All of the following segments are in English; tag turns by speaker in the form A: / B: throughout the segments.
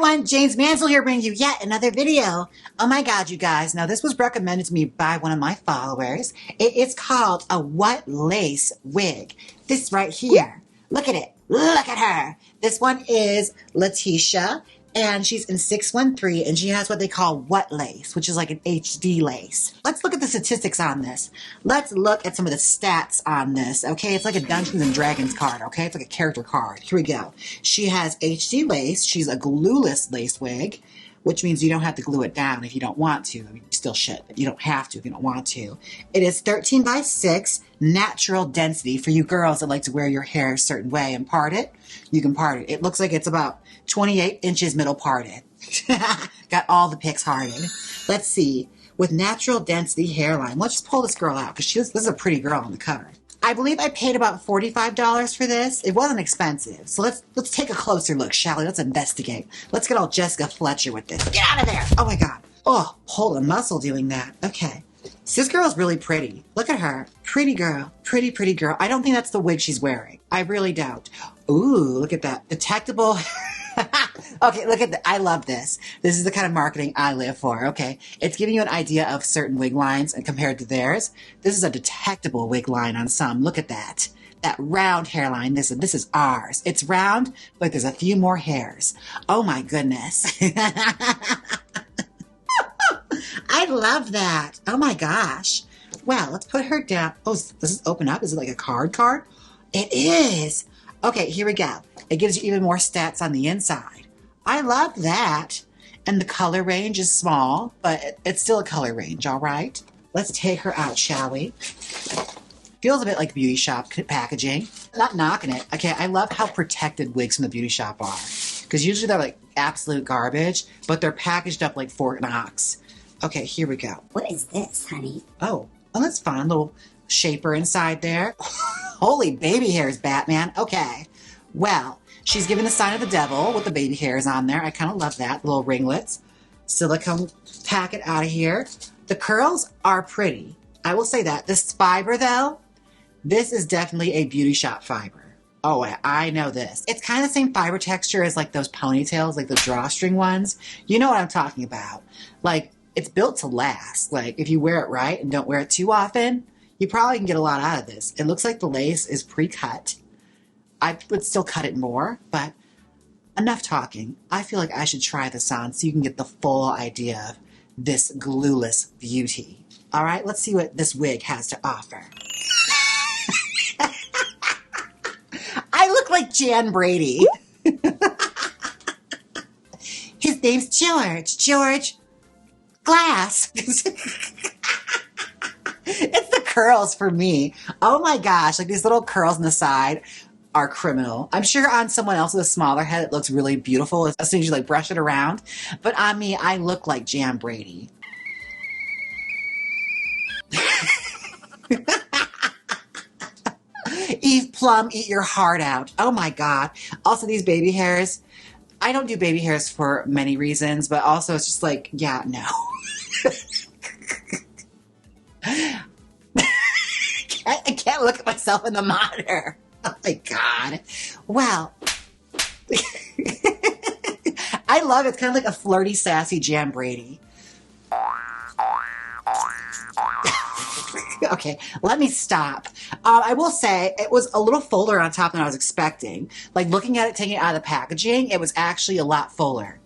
A: everyone, Jaymes Mansfield here bringing you yet another video. Oh my god, you guys. Now this was recommended to me by one of my followers. It is called a what lace wig. This right here. Look at it. Look at her. This one is LATISHA and she's in 613 and she has what they call what lace, which is like an HD lace. Let's look at the statistics on this. Let's look at some of the stats on this, okay? It's like a Dungeons and Dragons card, okay? It's like a character card. Here we go. She has HD lace. She's a glueless lace wig, which means you don't have to glue it down if you don't want to. I mean, you still should, but you don't have to if you don't want to. It is 13 by 6 natural density for you girls that like to wear your hair a certain way and part it. You can part it. It looks like it's about 28 inches middle parted. Got all the pics hearted. Let's see. With natural density hairline. Let's just pull this girl out because this is a pretty girl on the cover. I believe I paid about $45 for this. It wasn't expensive. So let's take a closer look, shall we? Let's investigate. Let's get all Jessica Fletcher with this. Get out of there. Oh my God. Oh, hold a muscle doing that. Okay. So this girl is really pretty. Look at her. Pretty girl. Pretty, pretty girl. I don't think that's the wig she's wearing. I really don't. Ooh, look at that. Detectable. Okay, look at that. I love this. This is the kind of marketing I live for, okay? It's giving you an idea of certain wig lines and compared to theirs. This is a detectable wig line on some. Look at that. That round hairline. This is ours. It's round, but there's a few more hairs. Oh my goodness. I love that. Oh my gosh. Well, let's put her down. Oh, does this open up? Is it like a card? It is. Okay, here we go. It gives you even more stats on the inside. I love that. And the color range is small, but it's still a color range, all right? Let's take her out, shall we? Feels a bit like beauty shop packaging. Not knocking it. Okay, I love how protected wigs from the beauty shop are. Because usually they're like absolute garbage, but they're packaged up like Fort Knox. Okay, here we go.
B: What is this, honey?
A: Oh, that's fun. Little shaper inside there. Holy baby hairs, Batman. Okay. Well, she's giving the sign of the devil with the baby hairs on there. I kind of love that. Little ringlets. Silicone packet out of here. The curls are pretty. I will say that. This fiber, though, this is definitely a beauty shop fiber. Oh, I know this. It's kind of the same fiber texture as like those ponytails, like the drawstring ones. You know what I'm talking about. Like, it's built to last. Like, if you wear it right and don't wear it too often, you probably can get a lot out of this. It looks like the lace is pre-cut. I would still cut it more, but enough talking. I feel like I should try this on so you can get the full idea of this glueless beauty. All right, let's see what this wig has to offer. I look like Jan Brady. His name's George. George Glass. It's the curls for me. Oh my gosh, like these little curls on the side are criminal. I'm sure on someone else with a smaller head it looks really beautiful as soon as you like brush it around. But on me, I look like Jan Brady. Eve Plum, eat your heart out. Oh my God. Also these baby hairs. I don't do baby hairs for many reasons, but also it's just like, yeah, no. I can't look at myself in the monitor. Oh my God. Well, I love it. It's kind of like a flirty, sassy Jan Brady. Okay, let me stop. I will say it was a little fuller on top than I was expecting. Like looking at it, taking it out of the packaging, it was actually a lot fuller.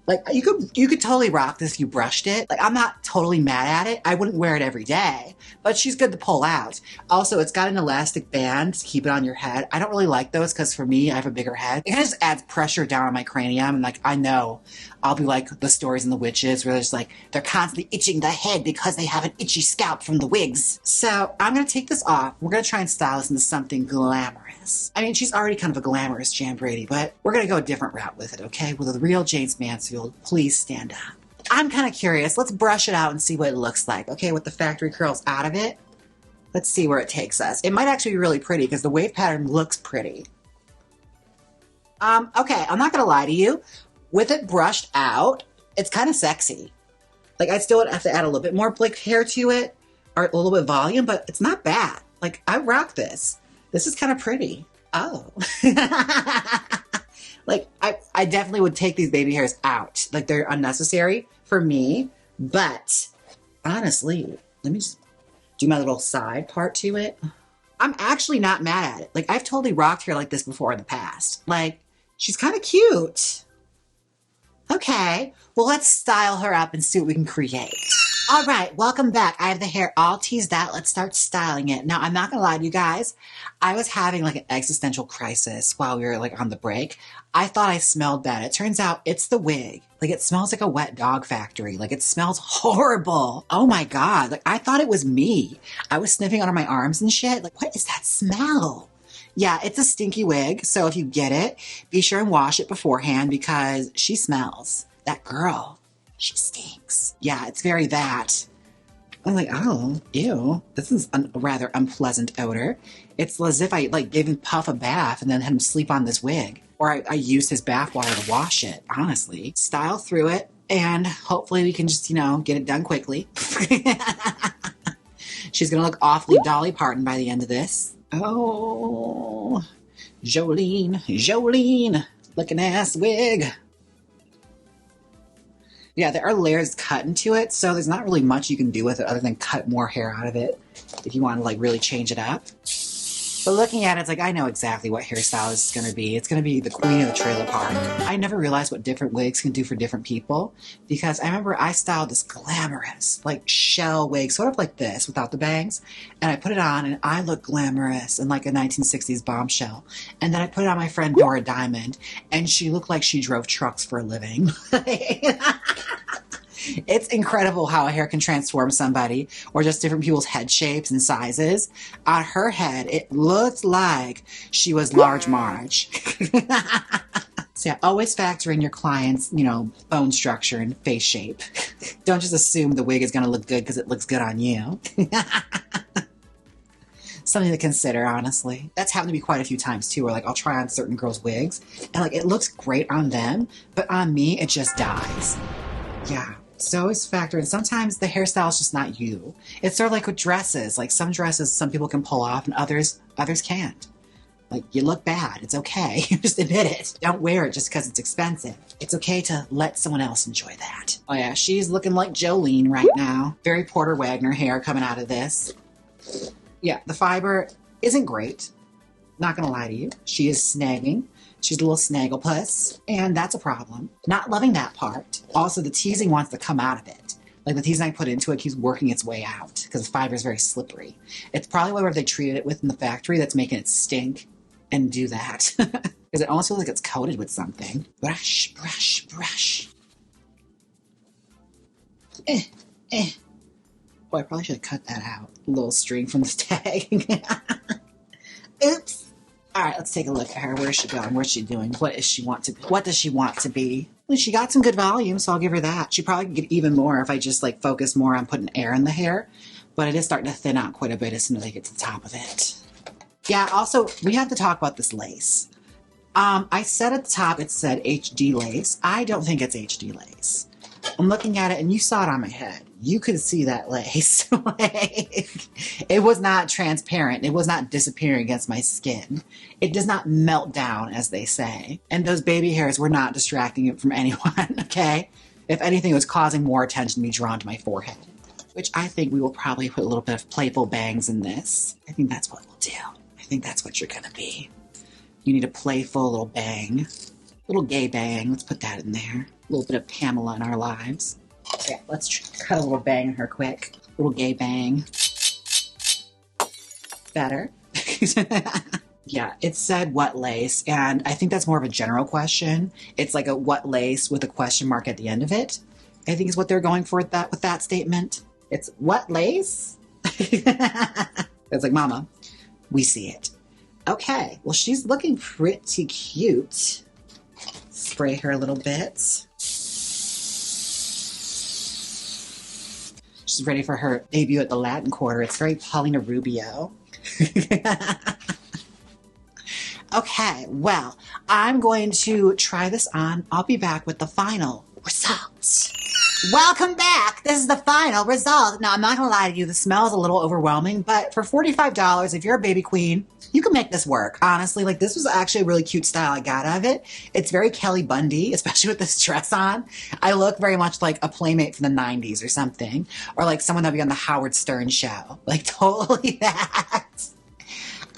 A: Like you could totally rock this if you brushed it. Like I'm not totally mad at it. I wouldn't wear it every day, but she's good to pull out. Also, it's got an elastic band to keep it on your head. I don't really like those because for me, I have a bigger head. It kind of just adds pressure down on my cranium. And like I know I'll be like the stories in the witches where there's like they're constantly itching the head because they have an itchy scalp from the wigs. So I'm gonna take this off. We're gonna try and style this into something glamorous. I mean, she's already kind of a glamorous Jan Brady, but we're going to go a different route with it, okay? With the real Jaymes Mansfield, please stand up. I'm kind of curious. Let's brush it out and see what it looks like, okay? With the factory curls out of it. Let's see where it takes us. It might actually be really pretty because the wave pattern looks pretty. Okay, I'm not going to lie to you. With it brushed out, it's kind of sexy. Like, I still would have to add a little bit more like hair to it or a little bit of volume, but it's not bad. Like, I rock this. This is kind of pretty. Oh. Like, I definitely would take these baby hairs out. Like, they're unnecessary for me. But, honestly, let me just do my little side part to it. I'm actually not mad at it. Like, I've totally rocked hair like this before in the past. Like, she's kind of cute. Okay, well, let's style her up and see what we can create. All right, welcome back. I have the hair all teased out. Let's start styling it. Now, I'm not gonna lie to you guys. I was having like an existential crisis while we were like on the break. I thought I smelled bad. It turns out it's the wig. Like, it smells like a wet dog factory. Like, it smells horrible. Oh my God. Like, I thought it was me. I was sniffing under my arms and shit. Like, what is that smell? Yeah, it's a stinky wig. So if you get it, be sure and wash it beforehand because she smells. That girl, she stinks. Yeah, it's very that. I'm like, oh, ew. This is a rather unpleasant odor. It's as if I like gave him Puff a bath and then had him sleep on this wig. Or I used his bath water to wash it, honestly. Style through it and hopefully we can just, you know, get it done quickly. She's gonna look awfully Dolly Parton by the end of this. Oh, Jolene, looking ass wig. Yeah, there are layers cut into it, so there's not really much you can do with it other than cut more hair out of it if you want to like really change it up. But looking at it, it's like I know exactly what hairstyle this is going to be. It's going to be the queen of the trailer park. I never realized what different wigs can do for different people because I remember I styled this glamorous, like shell wig, sort of like this without the bangs. And I put it on and I look glamorous and like a 1960s bombshell. And then I put it on my friend Dora Diamond and she looked like she drove trucks for a living. It's incredible how a hair can transform somebody or just different people's head shapes and sizes. On her head, it looked like she was Large Marge. So yeah, always factor in your client's, you know, bone structure and face shape. Don't just assume the wig is going to look good because it looks good on you. Something to consider, honestly. That's happened to me quite a few times too, where like I'll try on certain girls' wigs and like it looks great on them, but on me, it just dies. Yeah. So always factor in. Sometimes the hairstyle is just not you. It's sort of like with dresses. Like some dresses, some people can pull off and others can't. Like you look bad. It's okay. Just admit it. Don't wear it just because it's expensive. It's okay to let someone else enjoy that. Oh yeah, she's looking like Jolene right now. Very Porter Wagner hair coming out of this. Yeah, the fiber isn't great. Not gonna lie to you. She is snagging. She's a little snagglepuss, and that's a problem. Not loving that part. Also, the teasing wants to come out of it. Like the teasing I put into it keeps working its way out because the fiber is very slippery. It's probably whatever they treated it with in the factory that's making it stink and do that. Because it almost feels like it's coated with something. Brush, brush, brush. Boy, I probably should have cut that out. A little string from the tag. Oops. All right, let's take a look at her. Where's she going? What's she doing? What does she want to be? Well, she got some good volume, so I'll give her that. She probably could get even more if I just like focus more on putting air in the hair. But it is starting to thin out quite a bit as soon as I get to the top of it. Yeah, also, we have to talk about this lace. I said at the top it said HD lace. I don't think it's HD lace. I'm looking at it, and you saw it on my head. You could see that lace. Like, it was not transparent. It was not disappearing against my skin. It does not melt down, as they say. And those baby hairs were not distracting it from anyone, okay? If anything, it was causing more attention to be drawn to my forehead, which I think we will probably put a little bit of playful bangs in this. I think that's what we'll do. I think that's what you're going to be. You need a playful little bang. Little gay bang. Let's put that in there. A little bit of Pamela in our lives. Yeah, let's cut a little bang in her quick. Little gay bang. Better. Yeah, it said what lace, and I think that's more of a general question. It's like a what lace with a question mark at the end of it. I think is what they're going for with that statement. It's what lace? It's like, Mama, we see it. Okay, well, she's looking pretty cute. Spray her a little bit. She's ready for her debut at the Latin Quarter. It's very Paulina Rubio. Okay, well, I'm going to try this on. I'll be back with the final results. Welcome back. This is the final result. Now, I'm not going to lie to you. The smell is a little overwhelming, but for $45, if you're a baby queen, You can make this work, honestly. Like, this was actually a really cute style I got out of it. It's very Kelly Bundy, especially with this dress on. I look very much like a playmate from the 90s or something, or like someone that'd be on the Howard Stern show. Like, totally that.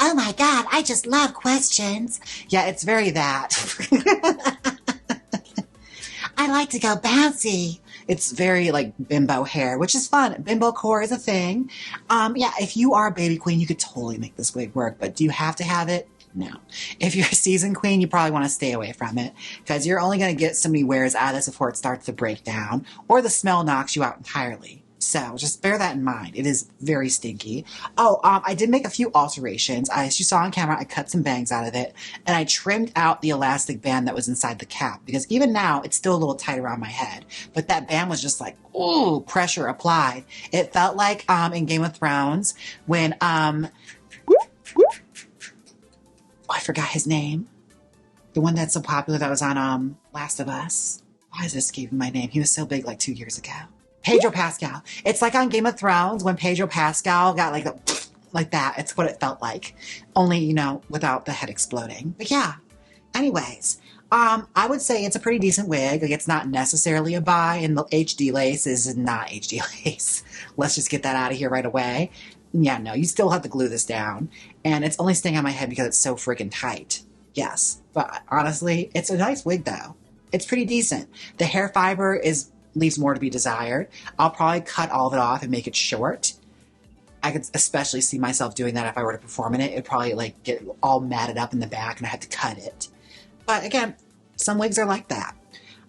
A: Oh my God, I just love questions. Yeah, it's very that. I like to go bouncy. It's very like bimbo hair, which is fun. Bimbo core is a thing. Yeah, if you are a baby queen, you could totally make this wig work, but do you have to have it? No. If you're a seasoned queen, you probably want to stay away from it because you're only going to get so many wears out of this before it starts to break down or the smell knocks you out entirely. So just bear that in mind. It is very stinky. Oh, I did make a few alterations. As you saw on camera, I cut some bangs out of it and I trimmed out the elastic band that was inside the cap because even now it's still a little tight around my head. But that band was just like, ooh, pressure applied. It felt like in Game of Thrones when, I forgot his name. The one that's so popular that was on Last of Us. Why is this escaping my name? He was so big like 2 years ago. Pedro Pascal. It's like on Game of Thrones when Pedro Pascal got like like that. It's what it felt like. Only, you know, without the head exploding. But yeah. Anyways, I would say it's a pretty decent wig. Like, it's not necessarily a buy, and the HD lace is not HD lace. Let's just get that out of here right away. Yeah, no, you still have to glue this down. And it's only staying on my head because it's so freaking tight. Yes. But honestly, it's a nice wig though. It's pretty decent. The hair fiber leaves more to be desired. I'll probably cut all of it off and make it short. I could especially see myself doing that if I were to perform in it. It'd probably like get all matted up in the back and I had to cut it. But again, some wigs are like that.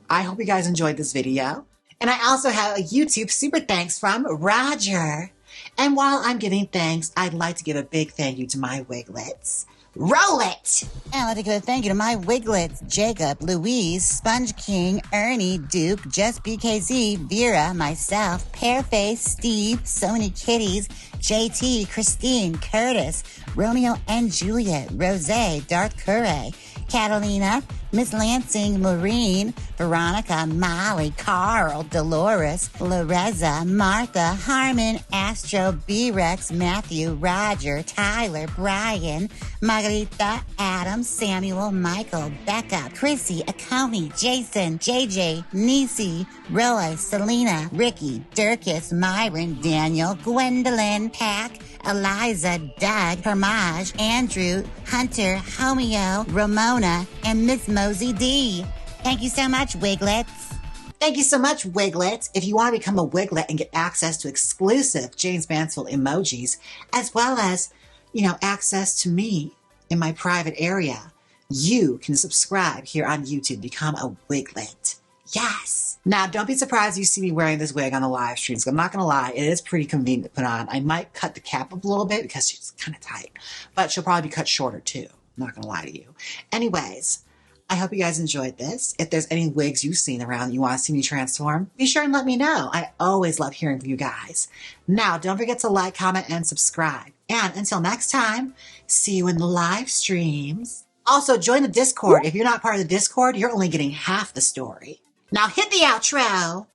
A: I hope you guys enjoyed this video. And I also have a YouTube super thanks from Roger. And while I'm giving thanks, I'd like to give a big thank you to my wiglets. Roll it!
B: I'd like to give a thank you to my wiglets, Jacob, Louise, Sponge King, Ernie, Duke, Just BKZ, Vera, myself, Pearface, Steve, so many kitties, JT, Christine, Curtis, Romeo and Juliet, Rose, Darth Curray, Catalina, Miss Lansing, Maureen, Veronica, Molly, Carl, Dolores, Loreza, Martha, Harmon, Astro, B-Rex, Matthew, Roger, Tyler, Brian, Margarita, Adam, Samuel, Michael, Becca, Chrissy, Akoni, Jason, JJ, Nisi, Roy, Selena, Ricky, Dirkus, Myron, Daniel, Gwendolyn, Pack, Eliza, Doug, Hermage, Andrew, Hunter, Homeo, Ramona, and Miss Mosey D. Thank you so much, wiglets.
A: Thank you so much, wiglets. If you want to become a wiglet and get access to exclusive Jaymes Mansfield emojis, as well as, you know, access to me in my private area, you can subscribe here on YouTube, become a wiglet. Yes. Now, don't be surprised you see me wearing this wig on the live streams. I'm not going to lie, it is pretty convenient to put on. I might cut the cap up a little bit because she's kind of tight, but she'll probably be cut shorter too. I'm not going to lie to you. Anyways, I hope you guys enjoyed this. If there's any wigs you've seen around that you want to see me transform, be sure and let me know. I always love hearing from you guys. Now, don't forget to like, comment, and subscribe. And until next time, see you in the live streams. Also, join the Discord. If you're not part of the Discord, you're only getting half the story. Now hit the outro.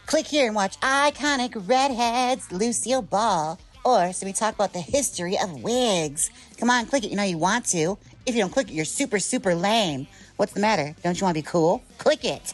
B: Click here and watch Iconic Redheads, Lucille Ball. Or so we talk about the history of wigs. Come on, click it. You know you want to. If you don't click it, you're super, super lame. What's the matter? Don't you want to be cool? Click it.